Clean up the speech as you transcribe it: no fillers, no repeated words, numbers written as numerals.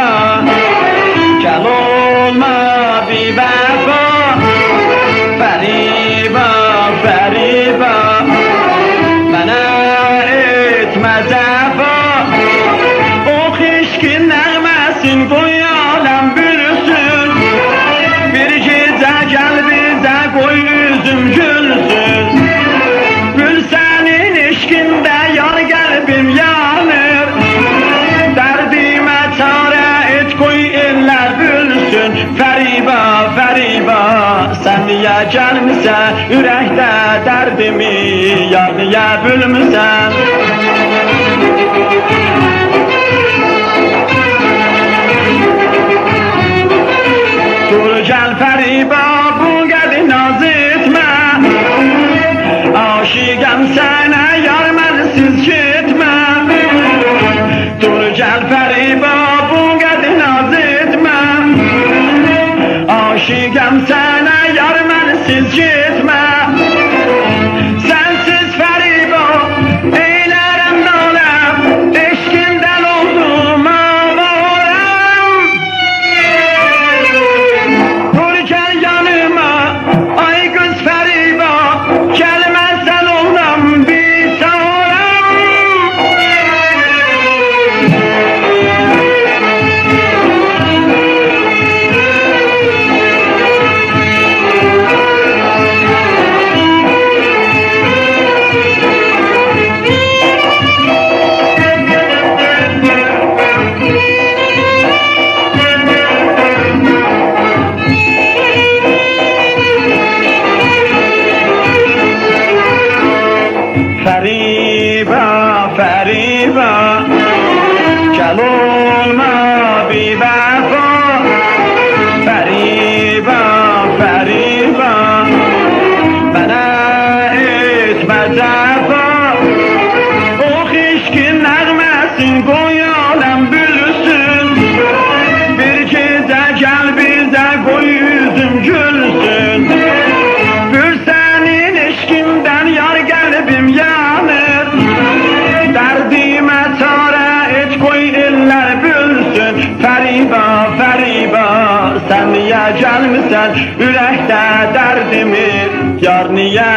fəriba, gəl olma bivəfa. Fəriba, fəriba, mənə etmə cəfa. Ox eşqin nəğməsin, qoy aləm bürüsün. Bir gecə gəl bizə, qoy üzüm gülsün. Gül sənin eşqində yar qəlbim yanır. Dərdimə çarə et, qoy ellər bülsün. Fəriba, fəriba, sən niyə gəlmisən? Ürəkdə dərdimi yar niyə bülmüsən? Dur gəl fəriba, bu qədi naz etmə. Aşiqəm sənə yar mənsiz getmə. Dur gəl fəriba, bu qədi naz etmə. Aşiqəm sənə yar mənsiz getmə. Sənsiz fəriba, eylərəm naləm. Eşqindən oldum avarəm. Dur gəl yanıma, ay qız fəriba, gəlməsən oldum biçarəm. Fəriba, fəriba, gəl olma bivəfa. Fəriba, fəriba, mənə etmə cəfa. Ox eşqin nəğməsin, qoy aləm bülsün. Bir gecə gəl bizə, qoy üzüm gülsün. Gül sənin eşqindən yar qəlbim yanır. Dərdimə çarə et, qoy ellər bülsün. Fəriba, fəriba, sən niyə gəlmisən? Ürəkdə dərdimi yar niyə